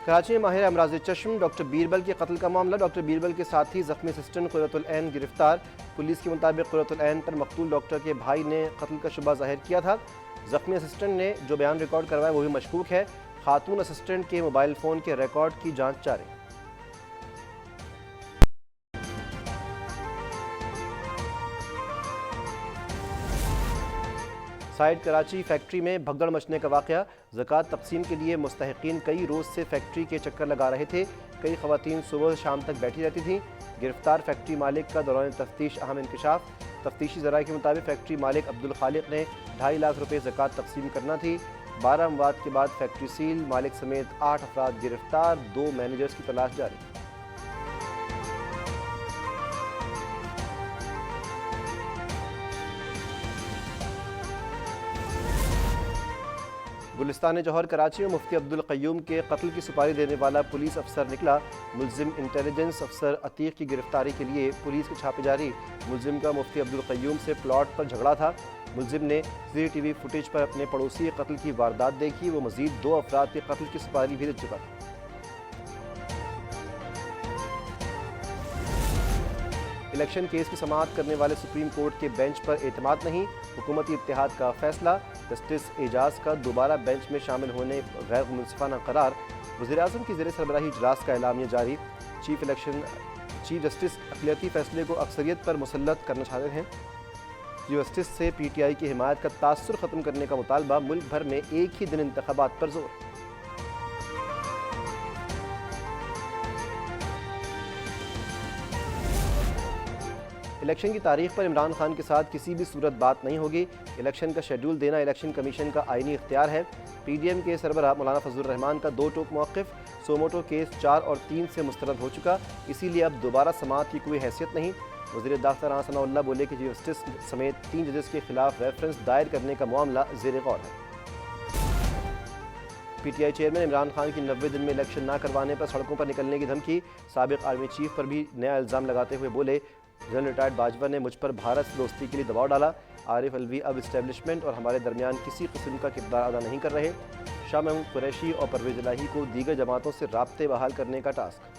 कराची में माहिर अमराज चश्म डॉक्टर बीरबल के कत्ल का मामला। डॉक्टर बीरबल के साथ ही जख्मी असिस्टेंट कुर्रतुल ऐन गिरफ्तार। पुलिस के मुताबिक कुर्रतुल ऐन पर मकतूल डॉक्टर के भाई ने कत्ल का शुबा जाहिर किया था। जख्मी असिस्टेंट ने जो बयान रिकॉर्ड करवाया वो भी मशकूक है। खातून असिस्टेंट के मोबाइल फ़ोन के रिकॉर्ड की जाँच जारी। साइड कराची फैक्ट्री में भगदड़ मचने का वाक़या। ज़कात तकसीम के लिए मुस्तहिकीन कई रोज़ से फैक्ट्री के चक्कर लगा रहे थे। कई ख़वातीन सुबह शाम तक बैठी रहती थीं। गिरफ्तार फैक्ट्री मालिक का दौरान तफ्तीश अहम इंकशाफ। तफ्तीशी ज़राए के मुताबिक फैक्ट्री मालिक अब्दुल खालिक ने 2.5 लाख रुपये ज़कात तकसीम करना थी। 12 अमवात के बाद फैक्ट्री सील। मालिक समेत 8 अफराद गिरफ्तार। 2 मैनेजर्स की तलाश जारी। गुलिस्तान जौहर कराची में मुफ्ती अब्दुल क़य्यूम के कत्ल की सुपारी देने वाला पुलिस अफसर निकला। मुलजिम इंटेलिजेंस अफसर अतीक की गिरफ्तारी के लिए पुलिस के छापे जारी। मुलजिम का मुफ्ती अब्दुल क़य्यूम से प्लॉट पर झगड़ा था। मुलजिम ने CCTV फुटेज पर अपने पड़ोसी के कत्ल की वारदात देखी। वो मजीद 2 अफराद के कत्ल की सुपारी भी दे चुका था। इलेक्शन केस की समाअत करने वाले सुप्रीम कोर्ट के बेंच पर एतमाद नहीं। हुकूमती इत्तेहाद का फैसला। जस्टिस एजाज का दोबारा बेंच में शामिल होने गैर मुनसिफाना करार। वज़ीर-ए-आज़म की ज़ेर सरबराही इजलास का एलामिया जारी। चीफ जस्टिस अक़लियती फैसले को अक्सरियत पर मुसल्लत करना चाहते हैं। चीफ जस्टिस से PTI की हिमायत का तासुर ख़त्म करने का मुतालबा। मुल्क भर में एक ही दिन इंतख़ाबात पर जोर। इलेक्शन की तारीख पर इमरान खान के साथ किसी भी सूरत बात नहीं होगी। इलेक्शन का शेड्यूल देना इलेक्शन कमीशन का आईनी इख्तियार है। PDM के सरबराह मौलाना फजलुर रहमान का 2 टोक मौक़िफ़। सोमोटो केस 4 और 3 से मुस्तरद हो चुका, इसीलिए अब दोबारा समाअत की कोई हैसियत नहीं। वज़ीर दाख़िला राना सनाउल्लाह बोले कि चीफ जस्टिस समेत 3 जजेस के खिलाफ रेफरेंस दायर करने का मामला ज़ेर गौर है। PTI चेयरमैन इमरान खान की 90 दिन में इलेक्शन ना करवाने पर सड़कों पर निकलने की धमकी। साबिक़ आर्मी चीफ पर भी नया इल्ज़ाम लगाते हुए बोले, जनरल रिटायर्ड बाजवा ने मुझ पर भारत से दोस्ती के लिए दबाव डाला। आरिफ अलवी अब इस्टेब्लिशमेंट और हमारे दरमियान किसी किस्म का किरदार अदा नहीं कर रहे। शाह महमूद कुरैशी और परवेज़ इलाही को दीगर जमातों से राब्ते बहाल करने का टास्क।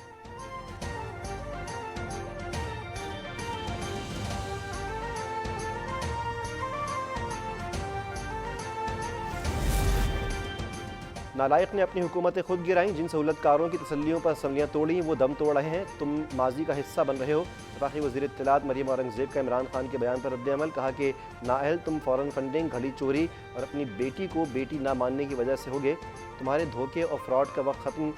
नालायक ने अपनी हुकूमतें खुद गिराईं। जिन सहूलतकारों की तसल्लियों पर असम्बलियाँ तोड़ी वो दम तोड़ रहे हैं। तुम माजी का हिस्सा बन रहे हो। वफाकी वज़ीर इत्तलात मरियम औरंगज़ेब का इमरान खान के बयान पर रद्द-ए-अमल। कहा कि नाअहल तुम फ़ौरन फंडिंग, घड़ी चोरी और अपनी बेटी को बेटी ना मानने की वजह से होगे। तुम्हारे धोखे और फ्रॉड का वक्त ख़त्म।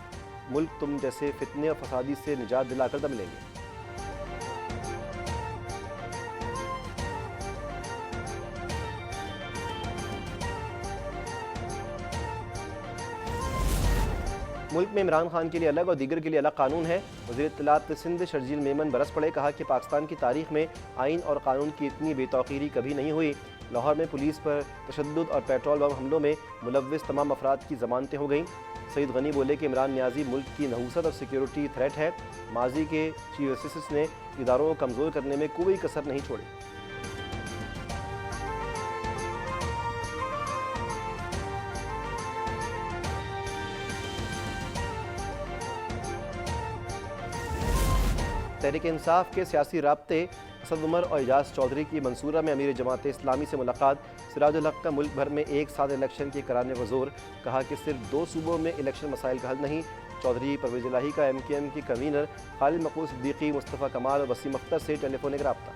मुल्क तुम जैसे फितने और फसादी से निजात दिलाकर दम लेंगे। मुल्क में इमरान खान के लिए अलग और दीगर के लिए अलग कानून है। वज़ीर इत्तलात सिंध शर्जील मेमन बरस पड़े। कहा कि पाकिस्तान की तारीख में आइन और कानून की इतनी बेतौकीरी कभी नहीं हुई। लाहौर में पुलिस पर तशद्दुद और पेट्रोल बम हमलों में मुलव्विस तमाम अफराद की ज़मानतें हो गईं। सईद गनी बोले कि इमरान नियाज़ी मुल्क की नहूसत और सिक्योरिटी थ्रेट है। माजी के चीफ जस्टिस ने इदारों को कमज़ोर करने में कोई कसर नहीं छोड़ी। तहरीक इंसाफ के सियासी राब्ते असद उमर और एजाज चौधरी की मंसूरा में अमीर जमात इस्लामी से मुलाकात। सिराजुल हक का मुल्क भर में एक साथ इलेक्शन के कराने पर जोर। कहा कि सिर्फ 2 सूबों में इलेक्शन मसाइल का हल नहीं। चौधरी परवेज़ इलाही का MKM की कन्वीनर खालिद मकबूल सिद्दीकी, मुस्तफ़ा कमाल और वसीम अख्तर से टेलीफोनिक रब्ता।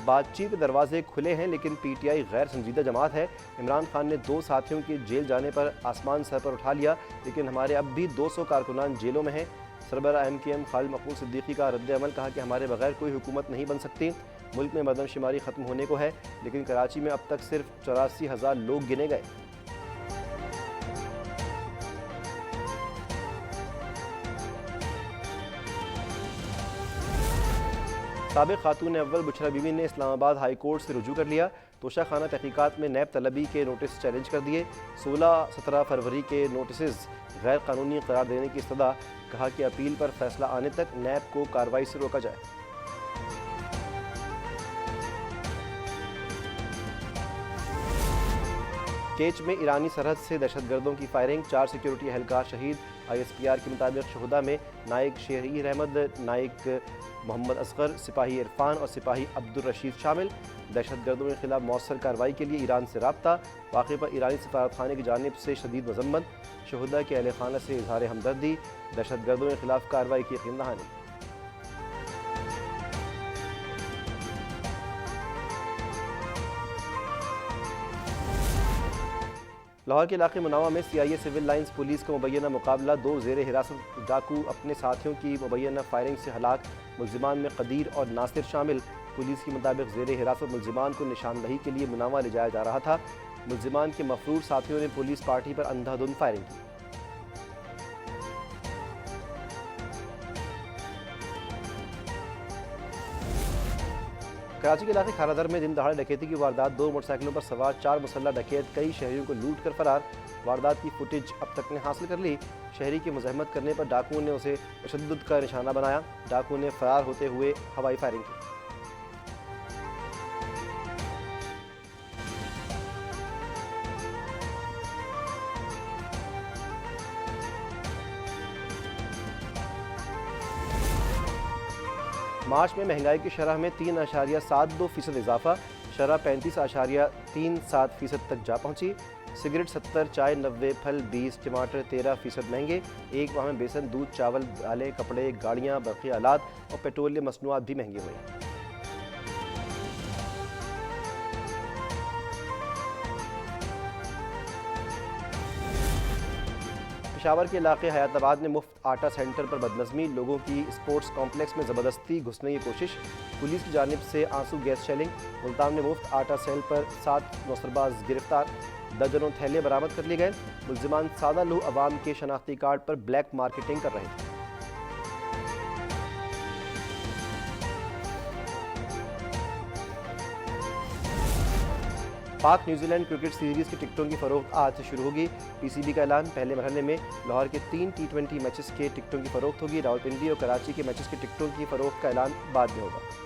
बातचीत के दरवाजे खुले हैं, लेकिन PTI गैर संजीदा जमात है। इमरान खान ने 2 साथियों के जेल जाने पर आसमान सर पर उठा लिया, लेकिन हमारे अब भी 200 कारकुनान जेलों में हैं। सरबराह MKM खालिद मकबूल सिद्दीकी का रद्द-ए-अमल। कहा कि हमारे बगैर कोई हुकूमत नहीं बन सकती। मुल्क में मरदमशुमारी ख़त्म होने को है, लेकिन कराची में अब तक सिर्फ 84,000 लोग गिने गए। साबिक़ खातून अव्वल बुशरा बीवी ने इस्लामाबाद हाई कोर्ट से रुजू कर लिया। तोशा खाना तहकीकात में नैब तलबी के नोटिस चैलेंज कर दिए। 16-17 फरवरी के नोटिस गैर कानूनी करार देने की इस्तदा। कहा कि अपील पर फैसला आने तक नैब को कार्रवाई से रोका जाए। केच में ईरानी सरहद से दहशतगर्दों की फायरिंग, 4 सिक्योरिटी एहलकार शहीद। ISPR के मुताबिक शहुदा में नाइक शहीर अहमद, नाइक मोहम्मद असगर, सिपाही इरफान और सिपाही अब्दुल रशीद शामिल। दहशतगर्दों के खिलाफ मौसर कार्रवाई के लिए ईरान से रब्ता, वाक़े पर ईरानी सफारतखाने की जानिब से शदीद मजम्मत। शहुदा के अहल खाना से इजहार हमदर्दी, दहशतगर्दों के खिलाफ कार्रवाई की यकीन दहानी। लाहौर के इलाके मुनावा में CIA सिविल लाइंस पुलिस का मुबैना मुकाबला, 2 ज़ेर हिरासत डाकू अपने साथियों की मुबैना फायरिंग से हलाक। मुल्जिमान में कदीर और नासिर शामिल। पुलिस के मुताबिक ज़ेर हिरासत मुल्जिमान को निशानदही के लिए मुनावा ले जाया जा रहा था। मुल्जिमान के मफरूर साथियों ने पुलिस पार्टी पर अंधाधुंध फायरिंग की। कराची के इलाके खारादर में दिन दहाड़े डकैती की वारदात, 2 मोटरसाइकिलों पर सवार 4 मुसल्लह डकैत कई शहरियों को लूट कर फरार। वारदात की फुटेज अब तक ने हासिल कर ली। शहरी की मुज़ाहमत करने पर डाकुओं ने उसे तशद्दुद का निशाना बनाया। डाकुओं ने फरार होते हुए हवाई फायरिंग की। मार्च में महंगाई की शरह में 3.72% इजाफा, शरह 35.37% तक जा पहुंची। सिगरेट 70, चाय 90, फल 20, टमाटर 13% महंगे। एक माह में बेसन, दूध, चावल, दालें, कपड़े, गाड़ियाँ, बरक़ी आलात और पेट्रोलियम मसनूआत भी महंगे हुए। पेशावर के इलाके हयाताबाद में मुफ्त आटा सेंटर पर बदनज़मी, लोगों की स्पोर्ट्स कॉम्प्लेक्स में ज़बरदस्ती घुसने की कोशिश, पुलिस की जानिब से आंसू गैस शेलिंग। मुल्तान में मुफ्त आटा सेल पर 7 नौसरबाज गिरफ्तार, दर्जनों थैले बरामद कर लिए गए। मुल्जिमान सादा लूह अवाम के शनाख्ती कार्ड पर ब्लैक मार्केटिंग कर रहे थे। पाक न्यूजीलैंड क्रिकेट सीरीज़ की टिकटों की फ़रोख्त आज से शुरू होगी। PCB का ऐलान, पहले मरहले में लाहौर के 3 T20 मैचेस के टिकटों की फ़रोख्त होगी। रावलपिंडी और कराची के मैचेस की टिकटों की फ़रोख्त का ऐलान बाद में होगा।